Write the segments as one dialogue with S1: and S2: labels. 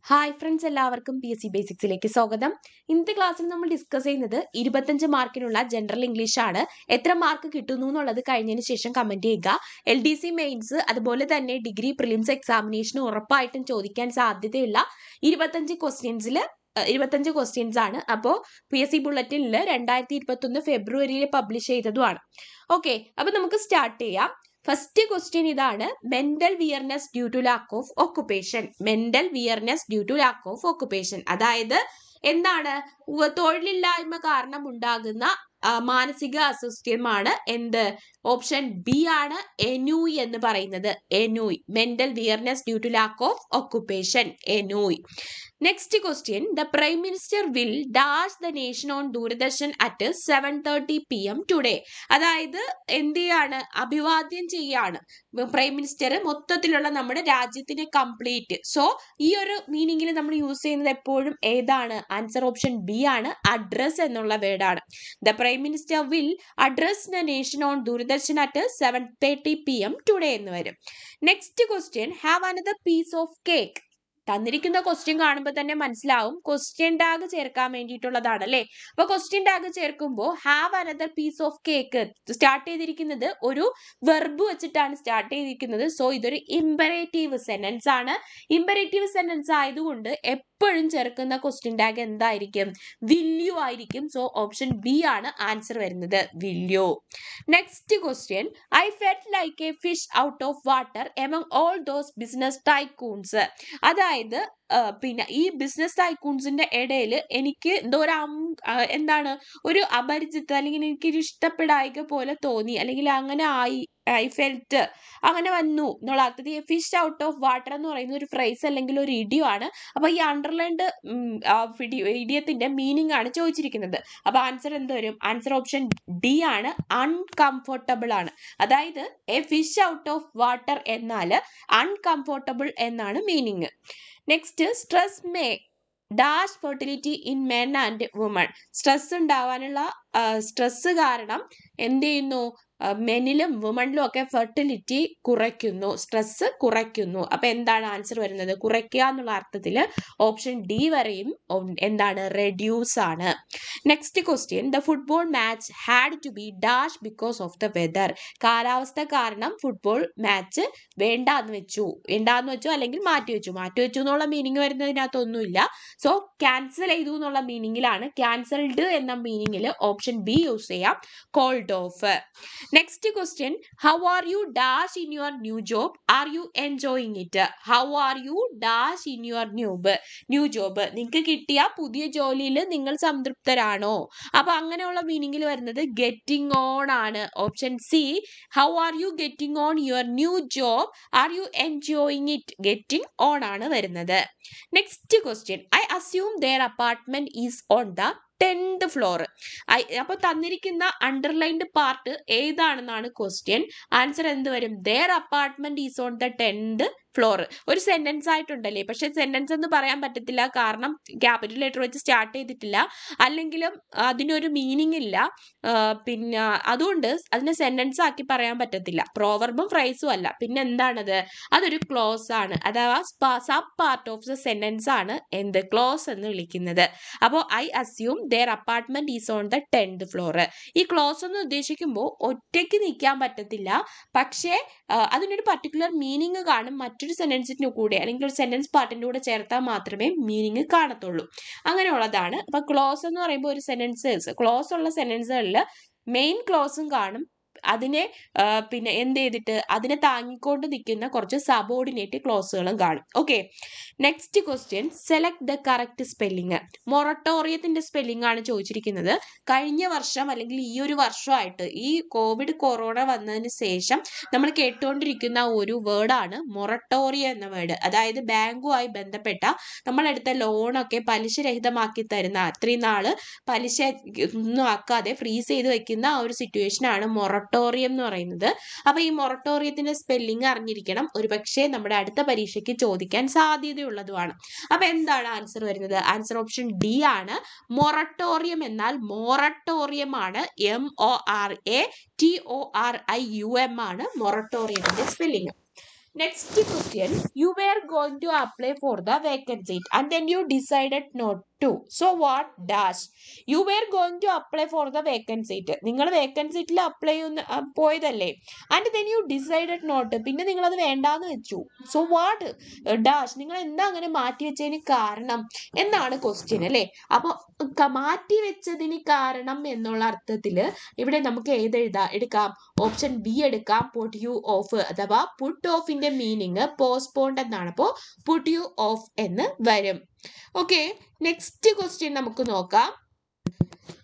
S1: Hi friends, എല്ലാവർക്കും PSC ബേസിക്സിലേക്ക് സ്വാഗതം. ഇന്നത്തെ ക്ലാസ്സിൽ നമ്മൾ ഡിസ്കസ് ചെയ്യുന്നത് 25 മാർക്കിനുള്ള ജനറൽ ഇംഗ്ലീഷ് ആണ്. എത്ര മാർക്ക് കിട്ടുന്നു എന്നുള്ളത് കഴിഞ്ഞതിന് ശേഷം കമന്റ് ചെയ്യുക. LDC മെയിൻസ് അതുപോലെ തന്നെ ഡിഗ്രി പ്രിലിംസ് എക്സാമിനേഷന് ഉറപ്പായിട്ടും ചോദിക്കാൻ സാധ്യതയുള്ള 25 ക്വസ്റ്റ്യൻസ് ആണ്. അപ്പോൾ PSC ബുള്ളറ്റിനിൽ 2021 ഫെബ്രുവരിയിൽ പബ്ലിഷ് ചെയ്തതുമാണ്. ഓക്കെ, അപ്പൊ നമുക്ക് സ്റ്റാർട്ട് ചെയ്യാം. ഫസ്റ്റ് ക്വസ്റ്റ്യൻ ഇതാണ്: mental weariness due to lack of occupation. Mental weariness due to lack of occupation അതായത് എന്താണ്? തൊഴിലില്ലായ്മ കാരണം ഉണ്ടാകുന്ന മാനസിക അസ്വസ്ഥ്യമാണ് എന്ത്? ഓപ്ഷൻ ബി ആണ് എനൂയ് എന്ന് പറയുന്നത്. Ennui, mental weariness due to lack of occupation, ennui. Next question: the prime minister will dash the nation on Doordarshan at 7:30 PM today. അതായത് എന്ത് ചെയ്യാണ്? അഭിവാദ്യം ചെയ്യാണ് പ്രൈം മിനിസ്റ്റർ മൊത്തത്തിലുള്ള നമ്മുടെ രാജ്യത്തിനെ കംപ്ലീറ്റ്. സോ ഈ ഒരു മീനിങ്ങിൽ നമ്മൾ യൂസ് ചെയ്യുന്നത് എപ്പോഴും ഏതാണ്? ആൻസർ ഓപ്ഷൻ ബി ആണ്, അഡ്രസ് എന്നുള്ള വേർഡാണ്. The prime minister will address the nation on Doordarshan at 7:30 PM today എന്ന് വരും. Next question: have another piece of cake. തന്നിരിക്കുന്ന ക്വസ്റ്റ്യൻ കാണുമ്പോൾ തന്നെ മനസ്സിലാവും ക്വസ്റ്റ്യൻ ടാഗ് ചേർക്കാൻ വേണ്ടിയിട്ടുള്ളതാണ് അല്ലേ. അപ്പൊ ക്വസ്റ്റ്യൻ ടാഗ് ചേർക്കുമ്പോൾ have another piece of cake start ചെയ്തിരിക്കുന്നത് ഒരു വെർബ് വെച്ചിട്ടാണ് സ്റ്റാർട്ട് ചെയ്തിരിക്കുന്നത്. സോ ഇതൊരു ഇമ്പരേറ്റീവ് സെന്റൻസ് ആണ്. ഇമ്പരേറ്റീവ് സെന്റൻസ് ആയതുകൊണ്ട് എപ്പോഴും ചേർക്കുന്ന ക്വസ്റ്റ്യൻ ടാഗ് എന്തായിരിക്കും? വില്യു ആയിരിക്കും. സോ ഓപ്ഷൻ ബി ആണ് ആൻസർ വരുന്നത്, will you. Next question: I felt like a fish out of water among all those business tycoons. അതായത് പിന്നെ ഈ ബിസിനസ് ടൈക്കൂൺസിന്റെ ഇടയിൽ എനിക്ക് എന്തോ എന്താണ് ഒരു അപരിചിത അല്ലെങ്കിൽ എനിക്കൊരു ഇഷ്ടപ്പെടായിക പോലെ തോന്നി, അല്ലെങ്കിൽ അങ്ങനെ ഐ ഫെൽറ്റ് അങ്ങനെ വന്നു എന്നുള്ള അർത്ഥത്തിൽ ഫിഷ് ഔട്ട് ഓഫ് വാട്ടർ എന്ന് പറയുന്ന ഒരു ഫ്രേസ് അല്ലെങ്കിൽ ഒരു ഇഡിയമാണ്. അപ്പൊ ഈ അണ്ടർലൈൻഡ് ഇഡിയത്തിന്റെ മീനിങ് ആണ് ചോദിച്ചിരിക്കുന്നത്. അപ്പൊ ആൻസർ എന്ത് വരും? ആൻസർ ഓപ്ഷൻ ഡി ആണ്, അൺകംഫർട്ടബിൾ ആണ്. അതായത് A fish out of water എന്നാൽ അൺകംഫർട്ടബിൾ എന്നാണ് meaning. Next: stress may dash fertility in men and woman. Stress ഉണ്ടാവാനുള്ള സ്ട്രെസ് കാരണം എന്ത് ചെയ്യുന്നു? മെനിലും വുമണിലും ഒക്കെ ഫെർട്ടിലിറ്റി കുറയ്ക്കുന്നു, സ്ട്രെസ് കുറയ്ക്കുന്നു. അപ്പൊ എന്താണ് ആൻസർ വരുന്നത്? കുറയ്ക്കുക എന്നുള്ള അർത്ഥത്തിൽ ഓപ്ഷൻ ഡി വരെയും എന്താണ്? റെഡ്യൂസ് ആണ്. Next question: the football match had to be dash because of the weather. കാലാവസ്ഥ കാരണം ഫുട്ബോൾ മാച്ച് വേണ്ടാന്ന് വെച്ചു അല്ലെങ്കിൽ മാറ്റിവെച്ചു എന്നുള്ള മീനിങ് വരുന്നതിനകത്തൊന്നുമില്ല. സോ ക്യാൻസൽ ചെയ്തു എന്നുള്ള മീനിങ്ങിലാണ്. ക്യാൻസൽഡ് എന്ന മീനിങ്ങിൽ ഓപ്ഷൻ ബി യൂസ് ചെയ്യാം, called off. Next question: how are you dash in your new job, are you enjoying it. How are you dash in your new job. നിങ്ങൾക്ക് കിട്ടിയ പുതിയ ജോലിയിൽ നിങ്ങൾ സംതൃപ്തരാണോ? അപ്പൊ അങ്ങനെയുള്ള മീനിങ്ങിൽ വരുന്നത് ഗെറ്റിംഗ് ഓൺ ആണ്. Option C, how are you getting on your new job, are you enjoying it. Getting on ആണ് വരുന്നത്. Next question: I assume their apartment is on the 10th floor. അപ്പൊ തന്നിരിക്കുന്ന അണ്ടർലൈൻഡ് പാർട്ട് ഏതാണെന്നാണ് question. Answer എന്ത് വരും? Their apartment is on the 10th floor. ഒരു sentence ആയിട്ടുണ്ടല്ലേ, പക്ഷെ സെന്റൻസ് എന്ന് പറയാൻ പറ്റത്തില്ല, കാരണം ക്യാപിറ്റൽ ലെറ്റർ വെച്ച് സ്റ്റാർട്ട് ചെയ്തിട്ടില്ല, അല്ലെങ്കിലും അതിനൊരു മീനിങ് ഇല്ല. പിന്നെ അതുകൊണ്ട് അതിനെ സെന്റൻസ് ആക്കി പറയാൻ പറ്റത്തില്ല. പ്രോവർബും ഫ്രൈസും അല്ല, പിന്നെ എന്താണത്? അതൊരു ക്ലോസ് ആണ്. അഥവാ sub part of the sentence ആണ് എന്ത്? ക്ലോസ് എന്ന് വിളിക്കുന്നത്. അപ്പോൾ I assume their apartment is on the 10th floor. ഈ ക്ലോസ് എന്ന് ഉദ്ദേശിക്കുമ്പോൾ ഒറ്റയ്ക്ക് നിൽക്കാൻ പറ്റത്തില്ല, പക്ഷേ അതിനൊരു പർട്ടിക്കുലർ മീനിങ് കാണും. മറ്റൊരു സെന്റൻസിന്റെ കൂടെ അല്ലെങ്കിൽ ഒരു സെന്റൻസ് പാർട്ടിന്റെ കൂടെ ചേർത്താൽ മാത്രമേ മീനിങ് കാണത്തുള്ളൂ. അങ്ങനെയുള്ളതാണ്. അപ്പൊ ക്ലോസ് എന്ന് പറയുമ്പോൾ ഒരു സെന്റൻസ്, ക്ലോസ് ഉള്ള സെന്റൻസുകളിൽ മെയിൻ ക്ലോസും കാണും, അതിനെ പിന്നെ എന്ത് ചെയ്തിട്ട് അതിനെ താങ്ങിക്കൊണ്ട് നിൽക്കുന്ന കുറച്ച് സബോർഡിനേറ്റ് ക്ലോസുകളും കാണും. Okay, next question: select the correct spelling. മൊറട്ടോറിയത്തിന്റെ സ്പെല്ലിംഗ് ആണ് ചോദിച്ചിരിക്കുന്നത്. കഴിഞ്ഞ വർഷം അല്ലെങ്കിൽ ഈ ഒരു വർഷമായിട്ട് ഈ കൊറോണ വന്നതിന് ശേഷം നമ്മൾ കേട്ടുകൊണ്ടിരിക്കുന്ന ഒരു വേർഡാണ് മൊറട്ടോറിയം എന്ന വേർഡ്. അതായത് ബാങ്കുമായി ബന്ധപ്പെട്ട നമ്മളെടുത്ത ലോണൊക്കെ പലിശരഹിതമാക്കി തരുന്ന, അത്രയും നാള് പലിശ ഒന്നും ആക്കാതെ ഫ്രീസ് ചെയ്ത് വെക്കുന്ന ആ ഒരു സിറ്റുവേഷൻ ആണ് മൊറട്ടോറിയം എന്ന് പറയുന്നത്. അപ്പൊ ഈ മൊറട്ടോറിയത്തിന്റെ സ്പെല്ലിംഗ് അറിഞ്ഞിരിക്കണം. ഒരുപക്ഷെ നമ്മുടെ അടുത്ത പരീക്ഷയ്ക്ക് ചോദിക്കാൻ സാധ്യതയുള്ളതുമാണ്. അപ്പൊ എന്താണ് ആൻസർ വരുന്നത്? ആൻസർ ഓപ്ഷൻ ഡി ആണ്. മൊറട്ടോറിയം എന്നാൽ മൊറട്ടോറിയം ആണ്, MORATORIUM ആണ് മൊറട്ടോറിയത്തിന്റെ spelling. Next question, you were going to apply for the vacancy and then you decided not to. So what dash? You were going to apply for the vacancy. നിങ്ങൾ vacancy apply പോയതല്ലേ, and then you decided not. പിന്നെ നിങ്ങൾ അത് വേണ്ടാന്ന് വെച്ചു. So what dash? നിങ്ങൾ എന്താ അങ്ങനെ മാറ്റി വെച്ചതിന് കാരണം എന്നാണ് ക്വസ്റ്റ്യൻ അല്ലേ. അപ്പൊ മാറ്റി വെച്ചതിന് കാരണം എന്നുള്ള അർത്ഥത്തിൽ ഇവിടെ നമുക്ക് എടുക്കാം. ഓപ്ഷൻ ബി എടുക്കാം, പുട്ട് യു ഓഫ് അഥവാ പുട്ട് ഓഫിന്റെ മീനിങ് പോസ്റ്റ്പോണ്ട് എന്നാണ്. അപ്പോൾ പുട്ട് യു ഓഫ് എന്ന് വരും. ഓക്കെ, നെക്സ്റ്റ് ക്വസ്റ്റ്യൻ നമുക്ക് നോക്കാം.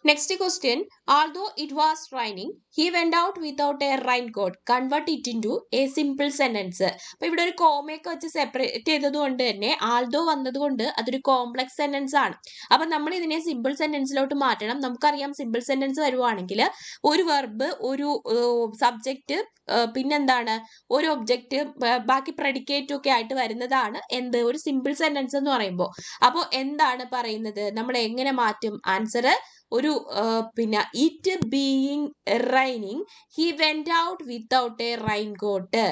S1: Next question, although it was raining, he went out without a raincoat. Convert it into a simple sentence. അപ്പൊ ഇവിടെ ഒരു കോമയൊക്കെ വെച്ച് സെപ്പറേറ്റ് ചെയ്തത് കൊണ്ട് തന്നെ ആൾദോ വന്നത് കൊണ്ട് അതൊരു കോംപ്ലക്സ് സെന്റൻസ് ആണ്. അപ്പൊ നമ്മൾ ഇതിനെ സിമ്പിൾ സെന്റൻസിലോട്ട് മാറ്റണം. നമുക്കറിയാം സിമ്പിൾ സെന്റൻസ് വരുവാണെങ്കിൽ ഒരു വെർബ്, ഒരു സബ്ജക്റ്റ്, പിന്നെന്താണ് ഒരു ഒബ്ജക്റ്റ്, ബാക്കി പ്രെഡിക്കേറ്റ് ഒക്കെ ആയിട്ട് വരുന്നതാണ് എന്ത് ഒരു സിമ്പിൾ സെന്റൻസ് എന്ന് പറയുമ്പോൾ. അപ്പോൾ എന്താണ് പറയുന്നത്, നമ്മൾ എങ്ങനെ മാറ്റും ആൻസർ? ഒരു പിന്നെ it being raining he went out without a raincoat.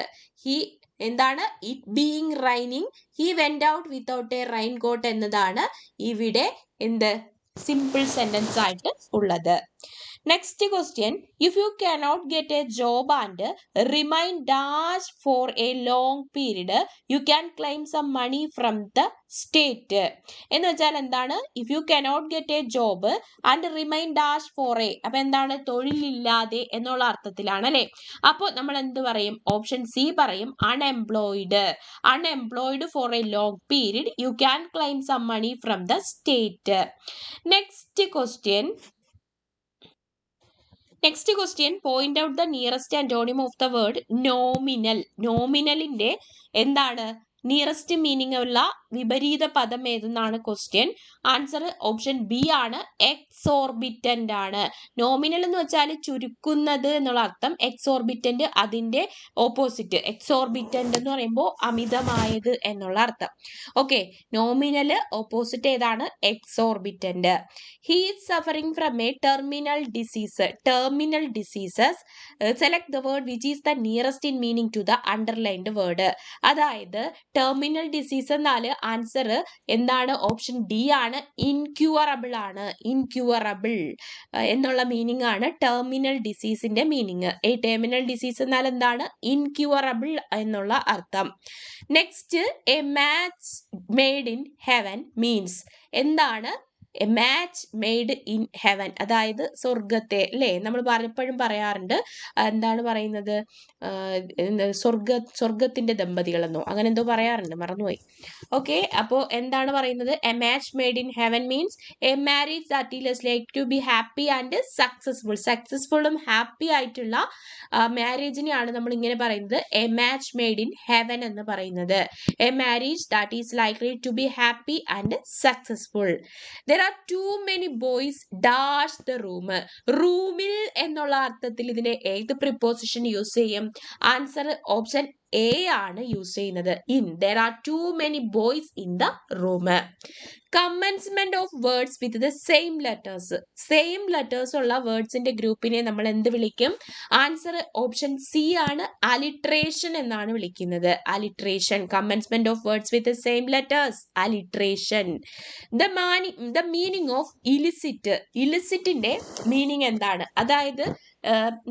S1: എന്താണ് it being raining he went out without a raincoat എന്നതാണ് ഇവിടെ എന്ത് സിമ്പിൾ സെന്റൻസ് ആയിട്ട് ഉള്ളത്. Next question, if you cannot get a job and remain dash for a long period you can claim some money from the state. എന്ന് വെച്ചാൽ എന്താണ്, if you cannot get a job and remain dash for a, അപ്പൊ എന്താണ് തൊഴിലില്ലാതെ എന്നുള്ള അർത്ഥത്തിലാണ് അല്ലെ. അപ്പോൾ നമ്മൾ എന്ത് പറയും? ഓപ്ഷൻ സി പറയും, unemployed. Unemployed for a long period you can claim some money from the state. Next question, point out the nearest antonym of the word nominal. നോമിനലിന്റെ എന്താണ് നിയറസ്റ്റ് മീനിങ് ഉള്ള വിപരീത പദം ഏതെന്നാണ് ക്വസ്റ്റ്യൻ. ആൻസർ ഓപ്ഷൻ ബി ആണ്, എക്സോർബിറ്റന്റ് ആണ്. Nominal എന്ന് വെച്ചാൽ ചുരുക്കുന്നത് എന്നുള്ള അർത്ഥം, എക്സോർബിറ്റന്റ് അതിന്റെ ഓപ്പോസിറ്റ്. എക്സോർബിറ്റന്റ് എന്ന് പറയുമ്പോൾ അമിതമായത് എന്നുള്ള അർത്ഥം. ഓക്കെ, നോമിനൽ ഓപ്പോസിറ്റ് ഏതാണ്? Exorbitant. He is suffering from a terminal disease. Terminal diseases, select the word which is the nearest in meaning to the underlined word. അതായത് ടെർമിനൽ ഡിസീസ് എന്നാൽ ആൻസർ എന്താണ്? ഓപ്ഷൻ ഡി ആണ്, incurable ആണ്. Incurable എന്നുള്ള meaning ആണ് terminal ഡിസീസിന്റെ meaning. ഈ terminal disease എന്നാൽ എന്താണ്? ഇൻക്യൂറബിൾ എന്നുള്ള അർത്ഥം. Next, a match made in heaven means എന്താണ്? A match made in heaven, അതായത് സ്വർഗത്തെ അല്ലേ. നമ്മൾ പലപ്പോഴും പറയാറുണ്ട്, എന്താണ് പറയുന്നത്, സ്വർഗത്തിന്റെ ദമ്പതികളെന്നോ അങ്ങനെ എന്തോ പറയാറുണ്ട്, മറന്നുപോയി. ഓക്കെ, അപ്പോൾ എന്താണ് പറയുന്നത്? A match made in heaven means a marriage that is like to be happy and successful. സക്സസ്ഫുള്ളും ഹാപ്പി ആയിട്ടുള്ള മാരേജിനെയാണ് നമ്മൾ ഇങ്ങനെ പറയുന്നത് a match made in heaven എന്ന് പറയുന്നത്. A marriage that is likely to be happy and successful. There are too many boys dash the room. റൂമിൽ എന്നുള്ള അർത്ഥത്തിൽ ഇതിന്റെ ഏത് പ്രിപ്പോസിഷൻ യൂസ് ചെയ്യും? ആൻസർ ഓപ്ഷൻ എ ആണ് യൂസ് ചെയ്യുന്നത്, in. There are too many boys in the room. Commencement of words with the same letters. Same letters ഉള്ള വേർഡ്സിന്റെ ഗ്രൂപ്പിനെ നമ്മൾ എന്ത് വിളിക്കും? ആൻസർ ഓപ്ഷൻ സി ആണ്, അലിട്രേഷൻ എന്നാണ് വിളിക്കുന്നത്. Alliteration, commencement of words with same letters, alliteration. The meaning of illicit. ഇലിസിറ്റിന്റെ മീനിങ് എന്താണ്? അതായത്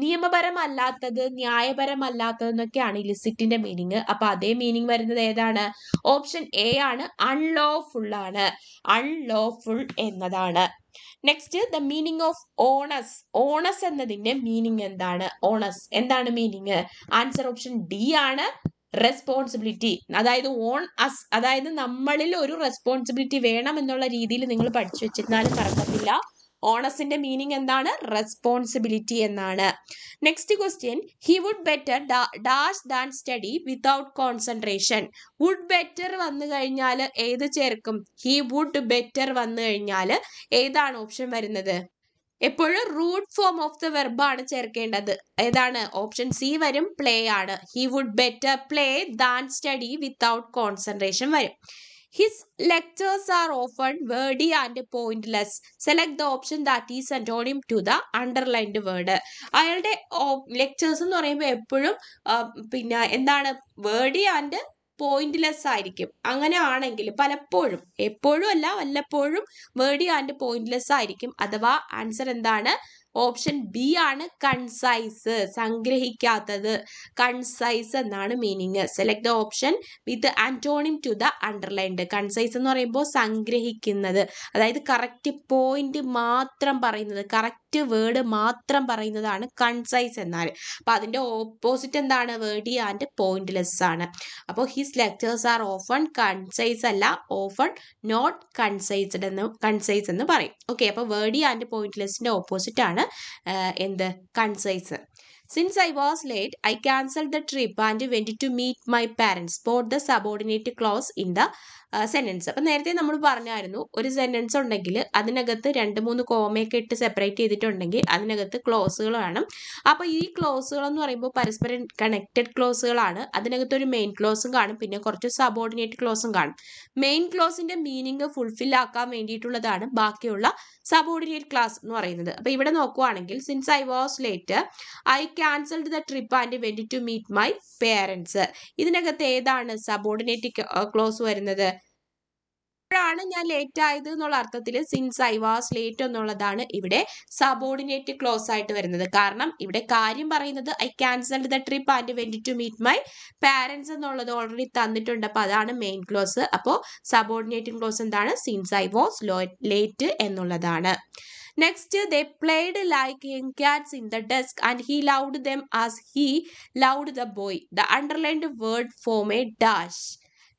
S1: നിയമപരമല്ലാത്തത്, ന്യായപരമല്ലാത്തത് എന്നൊക്കെയാണ് ഇലിസിറ്റിന്റെ മീനിങ്. അപ്പൊ അതേ മീനിങ് വരുന്നത് ഏതാണ്? ഓപ്ഷൻ എ ആണ്, അൺലോഫുൾ ആണ്. അൺലോഫുൾ എന്നതാണ്. Next, the meaning of onus. Onus എന്നതിന്റെ മീനിങ് എന്താണ്? ഓണസ് എന്താണ് മീനിങ്? ആൻസർ ഓപ്ഷൻ ഡി ആണ്, റെസ്പോൺസിബിലിറ്റി. അതായത് ഓൺ അസ്, അതായത് നമ്മളിൽ ഒരു റെസ്പോൺസിബിലിറ്റി വേണം എന്നുള്ള രീതിയിൽ നിങ്ങൾ പഠിച്ചു വെച്ചിരുന്നാലും മറക്കത്തില്ല. ഓണസിന്റെ മീനിങ് എന്താണ്? റെസ്പോൺസിബിലിറ്റി എന്നാണ്. Next question, he would better dash than study without concentration. Would better വന്നു കഴിഞ്ഞാൽ ഏത് ചേർക്കും? ഹി വുഡ് ബെറ്റർ വന്നു കഴിഞ്ഞാൽ ഏതാണ് ഓപ്ഷൻ വരുന്നത്? എപ്പോഴും root form of the verb ആണ് ചേർക്കേണ്ടത്. ഏതാണ്? ഓപ്ഷൻ സി വരും, പ്ലേ ആണ്. He would better play than study without concentration വരും. His lectures are often wordy and pointless. Select the option that is antonym to the underlined word. അയാളുടെ lectures എന്ന് പറയുമ്പോൾ എപ്പോഴും പിന്നെ എന്താണ് വേർഡി ആൻഡ് പോയിന്റ്ലെസ് ആയിരിക്കും. അങ്ങനെ ആണെങ്കിൽ പലപ്പോഴും, എപ്പോഴും അല്ല വല്ലപ്പോഴും വേർഡി ആൻഡ് പോയിന്റ്ലെസ് ആയിരിക്കും. അഥവാ ആൻസർ എന്താണ്? ഓപ്ഷൻ ബി ആണ് കൺസൈസ്, സംഗ്രഹിക്കാത്തത്. കൺസൈസ് എന്നാണ് meaning. Select the option with antonym to the underlined. Concise എന്ന് പറയുമ്പോൾ സംഗ്രഹിക്കുന്നത്, അതായത് കറക്റ്റ് പോയിന്റ് മാത്രം പറയുന്നത്, കറക്റ്റ് വേർഡ് മാത്രം പറയുന്നതാണ് കൺസൈസ് എന്നാൽ. അപ്പൊ അതിന്റെ ഓപ്പോസിറ്റ് എന്താണ്? വേർഡി ആൻഡ് പോയിന്റ്ലെസ് ആണ്. അപ്പോൾ his lectures are often, concise അല്ല, ഓഫൺ നോട്ട് കൺസൈസ് എന്ന് പറയും. ഓക്കെ, അപ്പോൾ വേർഡി ആൻഡ് പോയിന്റ്ലെസിന്റെ ഓപ്പോസിറ്റ് ആണ് എന്ത്? Concise. Since I was late, I cancelled the trip and went to meet my parents. Put the subordinate clause in the sentence. അപ്പം നേരത്തെ നമ്മൾ പറഞ്ഞായിരുന്നു, ഒരു സെന്റൻസ് ഉണ്ടെങ്കിൽ അതിനകത്ത് 2-3 കോമയൊക്കെ ഇട്ട് സെപ്പറേറ്റ് ചെയ്തിട്ടുണ്ടെങ്കിൽ അതിനകത്ത് ക്ലോസുകൾ വേണം. അപ്പോൾ ഈ ക്ലോസുകൾ എന്ന് പറയുമ്പോൾ പരസ്പരം കണക്റ്റഡ് ക്ലോസുകളാണ്. അതിനകത്ത് ഒരു മെയിൻ ക്ലോസും കാണും, പിന്നെ കുറച്ച് സബോർഡിനേറ്റ് ക്ലോസും കാണും. മെയിൻ ക്ലോസിന്റെ മീനിങ് ഫുൾഫിൽ ആക്കാൻ വേണ്ടിയിട്ടുള്ളതാണ് ബാക്കിയുള്ള സബോർഡിനേറ്റ് ക്ലാസ് എന്ന് പറയുന്നത്. അപ്പോൾ ഇവിടെ നോക്കുവാണെങ്കിൽ, since I was late I cancelled the trip and went to meet my parents. ഇതിനകത്ത് ഏതാണ് സബോർഡിനേറ്റ് ക്ലോസ് വരുന്നത്? ാണ് ഞാൻ ലേറ്റ് ആയത് എന്നുള്ള അർത്ഥത്തിൽ സിൻസ് ഐ വാസ് ലേറ്റ് എന്നുള്ളതാണ് ഇവിടെ സബോർഡിനേറ്റ് ക്ലോസ് ആയിട്ട് വരുന്നത്. കാരണം ഇവിടെ കാര്യം പറയുന്നത് I cancelled the trip and went to meet my parents എന്നുള്ളത് ഓൾറെഡി തന്നിട്ടുണ്ട്. അപ്പൊ അതാണ് മെയിൻ ക്ലോസ്. അപ്പോൾ സബോർഡിനേറ്റിംഗ് ക്ലോസ് എന്താണ്? സിൻസ് ഐ വാസ് ലേറ്റ് എന്നുള്ളതാണ്. Next, they played like young cats in the desk and he loved them as he loved the boy. The underlined word form a dash.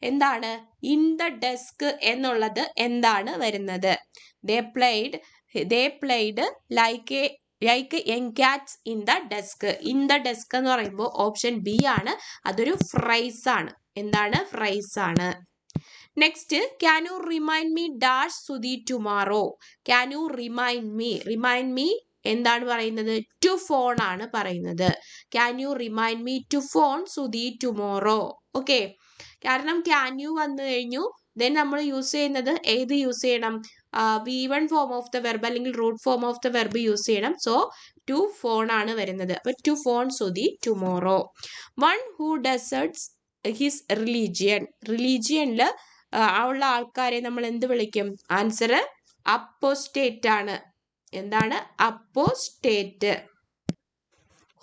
S1: എന്താണ്? In the desk എന്നുള്ളത് എന്താണ് വരുന്നത്? They played like young cats in the desk. In the desk എന്ന് പറയുമ്പോൾ option B ആണ്. അതൊരു fries ആണ്. എന്താണ്? ഫ്രൈസ് ആണ്. Next, can you remind me dash Sudhi tomorrow. Can you remind me എന്താണ് പറയുന്നത്? ടു ഫോൺ ആണ് പറയുന്നത്. Can you remind me to phone Sudhi tomorrow. Okay, കാരണം ക്യാൻ യു വന്നു കഴിഞ്ഞു, ദെൻ നമ്മൾ യൂസ് ചെയ്യുന്നത് ഏത് യൂസ് ചെയ്യണം? V1 form of the verb അല്ലെങ്കിൽ root form of the verb use ചെയ്യണം. സോ ടു ഫോൺ ആണ് വരുന്നത്. അപ്പൊ to phone Sudhi tomorrow. One who deserts his റിലീജിയനില് ഉള്ള ആൾക്കാരെ നമ്മൾ എന്ത് വിളിക്കും? ആൻസർ അപ്പോസ്റ്റേറ്റ് ആണ്. എന്താണ്? അപ്പോസ്റ്റേറ്റ്.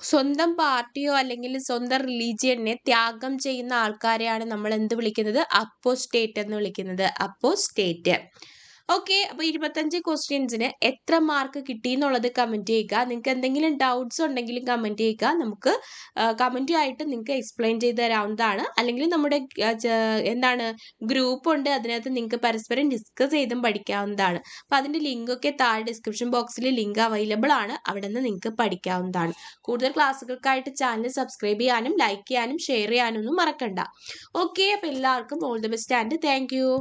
S1: സ്വന്തം പാർട്ടിയോ അല്ലെങ്കിൽ സ്വന്തം റിലീജിയനെ ത്യാഗം ചെയ്യുന്ന ആൾക്കാരെയാണ് നമ്മൾ എന്ത് വിളിക്കുന്നത്? അപ്പോസ്റ്റേറ്റ് എന്ന് വിളിക്കുന്നത്. അപ്പോസ്റ്റേറ്റ്. ഓക്കെ, അപ്പോൾ 25 ക്വസ്റ്റ്യൻസിന് എത്ര മാർക്ക് കിട്ടി എന്നുള്ളത് കമൻറ്റ് ചെയ്യുക. നിങ്ങൾക്ക് എന്തെങ്കിലും ഡൗട്ട്സ് ഉണ്ടെങ്കിലും കമൻറ്റ് ചെയ്യുക. നമുക്ക് കമൻറ്റ് ആയിട്ട് നിങ്ങൾക്ക് എക്സ്പ്ലെയിൻ ചെയ്ത് തരാവുന്നതാണ്. അല്ലെങ്കിൽ നമ്മുടെ എന്താണ് ഗ്രൂപ്പ് ഉണ്ട്, അതിനകത്ത് നിങ്ങൾക്ക് പരസ്പരം ഡിസ്കസ് ചെയ്തും പഠിക്കാവുന്നതാണ്. അപ്പോൾ അതിൻ്റെ ലിങ്കൊക്കെ താഴെ ഡിസ്ക്രിപ്ഷൻ ബോക്സിൽ ലിങ്ക് അവൈലബിൾ ആണ്. അവിടെ നിന്ന് നിങ്ങൾക്ക് പഠിക്കാവുന്നതാണ്. കൂടുതൽ ക്ലാസ്സുകൾക്കായിട്ട് ചാനൽ സബ്സ്ക്രൈബ് ചെയ്യാനും ലൈക്ക് ചെയ്യാനും ഷെയർ ചെയ്യാനും ഒന്നും മറക്കണ്ട. ഓക്കെ, അപ്പോൾ എല്ലാവർക്കും all the best and thank you.